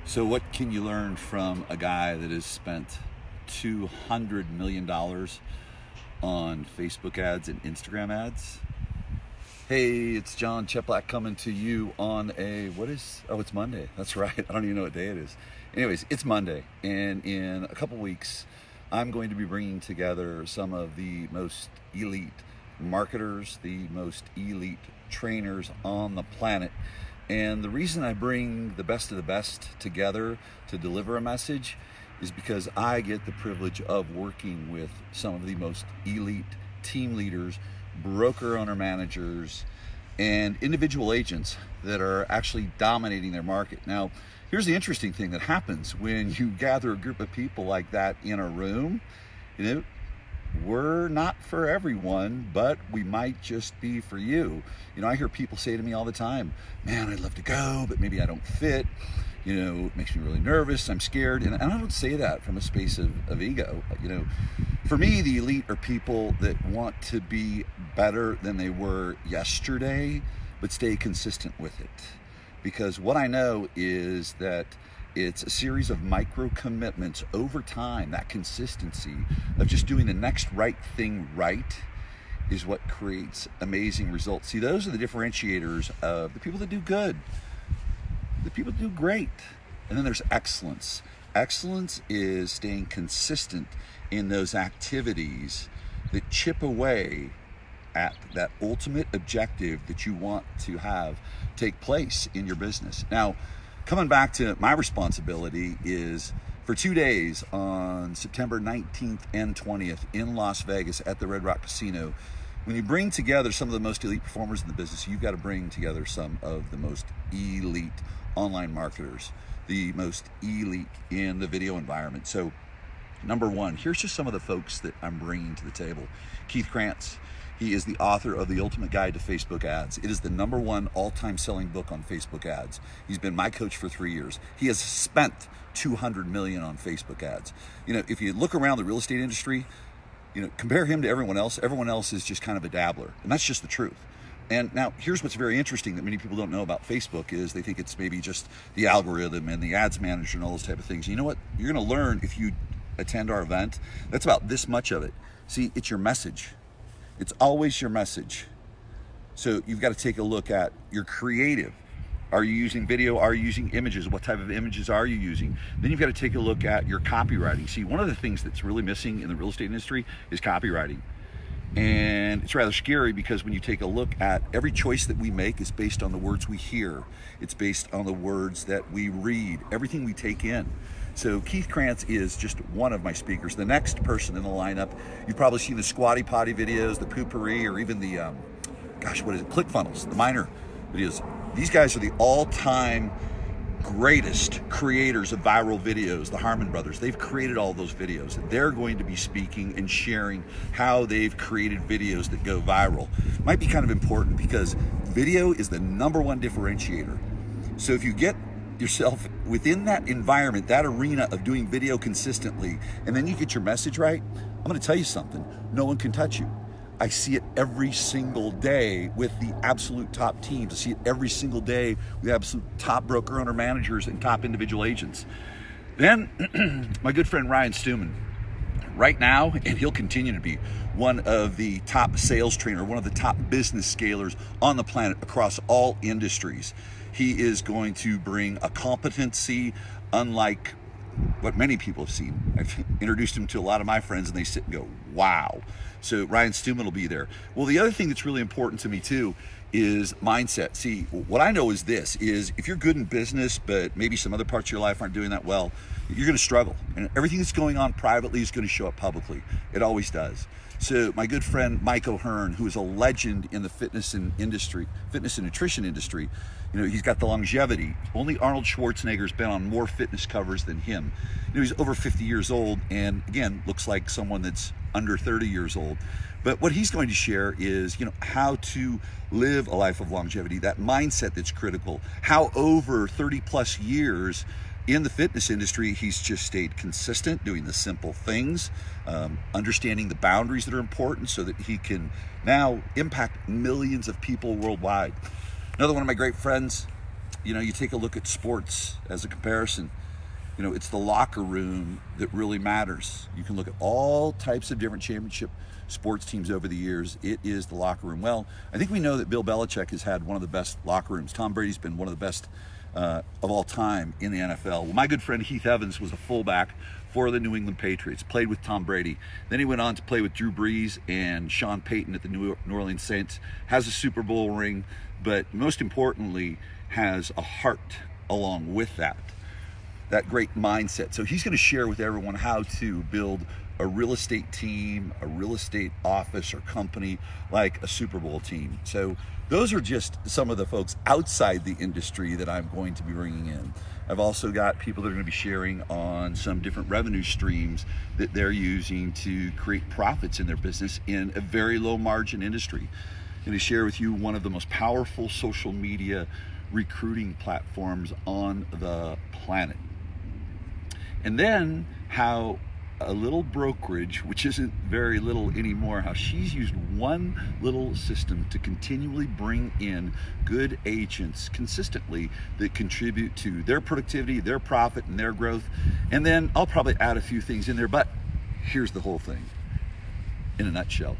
So what can you learn from a guy that has spent $200 million on Facebook ads and Instagram ads? Hey, it's John Cheplack coming to you on it's Monday. That's right. I don't even know what day it is. Anyways, it's Monday, and in a couple weeks, I'm going to be bringing together some of the most elite marketers, the most elite trainers on the planet. And the reason I bring the best of the best together to deliver a message is because I get the privilege of working with some of the most elite team leaders, broker owner managers, and individual agents that are actually dominating their market. Now, here's the interesting thing that happens when you gather a group of people like that in a room. We're not for everyone, but we might just be for you. I hear people say to me all the time, man, I'd love to go, but maybe I don't fit. It makes me really nervous. I'm scared. And I don't say that from a space of ego. For me, the elite are people that want to be better than they were yesterday, but stay consistent with it. Because what I know is that it's a series of micro commitments over time. That consistency of just doing the next right thing right is what creates amazing results. See, those are the differentiators of the people that do good, the people that do great. And then there's excellence. Excellence is staying consistent in those activities that chip away at that ultimate objective that you want to have take place in your business. Now, coming back to my responsibility is for 2 days on September 19th and 20th in Las Vegas at the Red Rock Casino. When you bring together some of the most elite performers in the business, you've got to bring together some of the most elite online marketers, the most elite in the video environment. So number one, here's just some of the folks that I'm bringing to the table. Keith Krantz. He is the author of The Ultimate Guide to Facebook Ads. It is the #1 all-time selling book on Facebook ads. He's been my coach for 3 years. He has spent $200 million on Facebook ads. If you look around the real estate industry, compare him to everyone else. Everyone else is just kind of a dabbler, and that's just the truth. And now here's what's very interesting that many people don't know about Facebook is they think it's maybe just the algorithm and the ads manager and all those type of things. You know what? You're going to learn if you attend our event. That's about this much of it. See, it's your message. It's always your message. So you've got to take a look at your creative. Are you using video? Are you using images? What type of images are you using? Then you've got to take a look at your copywriting. See, one of the things that's really missing in the real estate industry is copywriting. And it's rather scary because when you take a look at every choice that we make is based on the words we hear. It's based on the words that we read, everything we take in. So Keith Krantz is just one of my speakers. The next person in the lineup, you've probably seen the Squatty Potty videos, the Poopery, or even the, ClickFunnels, the Miner videos. These guys are the all-time greatest creators of viral videos, the Harmon brothers. They've created all those videos. They're going to be speaking and sharing how they've created videos that go viral. Might be kind of important because video is the #1 differentiator. So if you get yourself within that environment, that arena of doing video consistently, and then you get your message right, I'm going to tell you something. No one can touch you. I see it every single day with the absolute top teams. I see it every single day with the absolute top broker owner managers and top individual agents. Then my good friend Ryan Stewman, right now, and he'll continue to be one of the top sales trainer, one of the top business scalers on the planet across all industries. He is going to bring a competency unlike what many people have seen. I've introduced him to a lot of my friends and they sit and go, wow. So Ryan Stewman will be there. Well, the other thing that's really important to me too is mindset. See, what I know is this, is if you're good in business, but maybe some other parts of your life aren't doing that well, you're going to struggle. And everything that's going on privately is going to show up publicly. It always does. So my good friend Mike O'Hearn, who is a legend in the fitness and nutrition industry, he's got the longevity. Only Arnold Schwarzenegger's been on more fitness covers than him. He's over 50 years old, and again, looks like someone that's under 30 years old. But what he's going to share is, how to live a life of longevity, that mindset that's critical, how over 30 plus years in the fitness industry, he's just stayed consistent, doing the simple things, understanding the boundaries that are important so that he can now impact millions of people worldwide. Another one of my great friends, You know, you take a look at sports as a comparison. You know, it's the locker room that really matters. You can look at all types of different championship sports teams over the years. It is the locker room. Well, I think we know that Bill Belichick has had one of the best locker rooms. Tom Brady's been one of the best of all time in the NFL. Well, my good friend Heath Evans was a fullback for the New England Patriots, played with Tom Brady. Then he went on to play with Drew Brees and Sean Payton at the New Orleans Saints, has a Super Bowl ring, but most importantly, has a heart along with that great mindset. So he's going to share with everyone how to build a real estate team, a real estate office or company like a Super Bowl team. So those are just some of the folks outside the industry that I'm going to be bringing in. I've also got people that are going to be sharing on some different revenue streams that they're using to create profits in their business in a very low margin industry. I'm going to share with you one of the most powerful social media recruiting platforms on the planet. And then how a little brokerage, which isn't very little anymore, how she's used one little system to continually bring in good agents consistently that contribute to their productivity, their profit, and their growth. And then I'll probably add a few things in there, but here's the whole thing in a nutshell.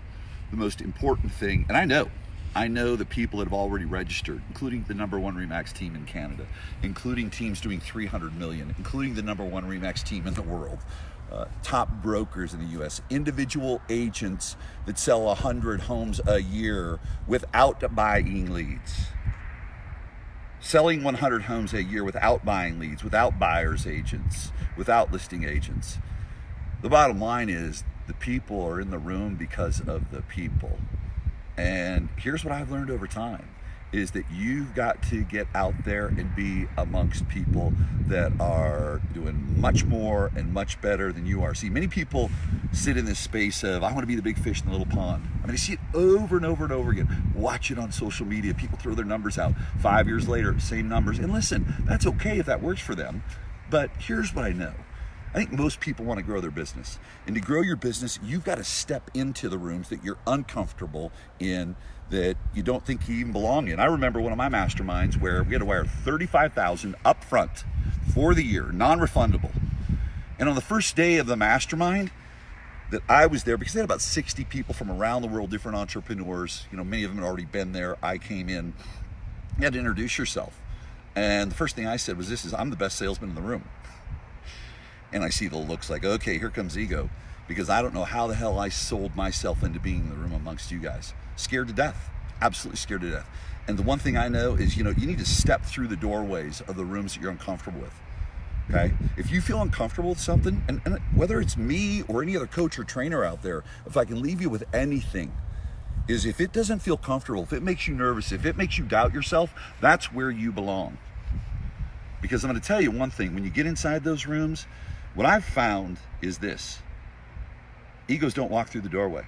The most important thing, and I know the people that have already registered, including the #1 RE/MAX team in Canada, including teams doing 300 million, including the #1 RE/MAX team in the world, top brokers in the US, individual agents that sell 100 homes a year without buying leads. Selling 100 homes a year without buying leads, without buyer's agents, without listing agents. The bottom line is the people are in the room because of the people. And here's what I've learned over time is that you've got to get out there and be amongst people that are doing much more and much better than you are. See, many people sit in this space of, I want to be the big fish in the little pond. I mean, I see it over and over and over again. Watch it on social media. People throw their numbers out. 5 years later, same numbers. And listen, that's okay if that works for them. But here's what I know. I think most people want to grow their business. And to grow your business, you've got to step into the rooms that you're uncomfortable in, that you don't think you even belong in. I remember one of my masterminds where we had to wire $35,000 up front for the year, non-refundable. And on the first day of the mastermind that I was there, because they had about 60 people from around the world, different entrepreneurs, you know, many of them had already been there. I came in, you had to introduce yourself. And the first thing I said was, I'm the best salesman in the room. And I see the looks like, okay, here comes ego, because I don't know how the hell I sold myself into being in the room amongst you guys. Scared to death, absolutely scared to death. And the one thing I know is, you need to step through the doorways of the rooms that you're uncomfortable with, okay? If you feel uncomfortable with something, and whether it's me or any other coach or trainer out there, if I can leave you with anything, is if it doesn't feel comfortable, if it makes you nervous, if it makes you doubt yourself, that's where you belong. Because I'm gonna tell you one thing, when you get inside those rooms, what I've found is this: egos don't walk through the doorway.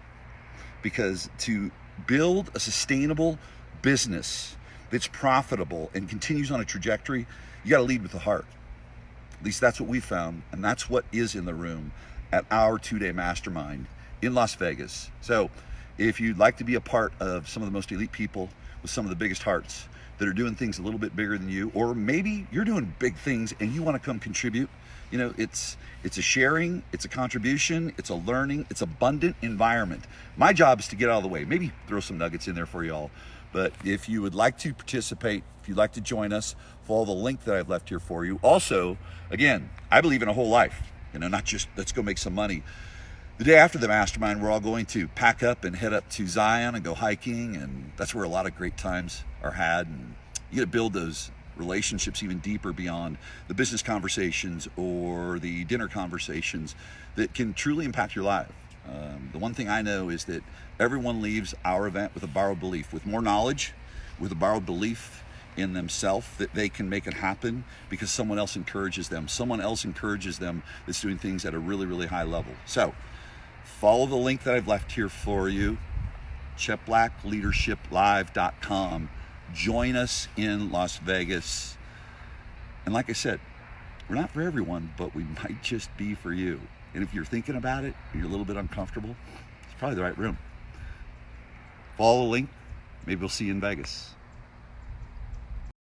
Because to build a sustainable business that's profitable and continues on a trajectory, you gotta lead with the heart. At least that's what we found, and that's what is in the room at our 2-day mastermind in Las Vegas. So if you'd like to be a part of some of the most elite people with some of the biggest hearts that are doing things a little bit bigger than you, or maybe you're doing big things and you wanna come contribute, it's a sharing, it's a contribution, it's a learning, it's abundant environment. My job is to get out of the way, maybe throw some nuggets in there for y'all. But if you would like to participate, if you'd like to join us, follow the link that I've left here for you. Also, again, I believe in a whole life, not just let's go make some money. The day after the mastermind, we're all going to pack up and head up to Zion and go hiking, and that's where a lot of great times are had. And you get to build those relationships even deeper beyond the business conversations or the dinner conversations that can truly impact your life. The one thing I know is that everyone leaves our event with a borrowed belief, with more knowledge, with a borrowed belief in themselves that they can make it happen because someone else encourages them. Someone else encourages them that's doing things at a really, really high level. So follow the link that I've left here for you, chetblackleadership.live.com. Join us in Las Vegas. And like I said, we're not for everyone, but we might just be for you. And if you're thinking about it, and you're a little bit uncomfortable, it's probably the right room. Follow the link. Maybe we'll see you in Vegas.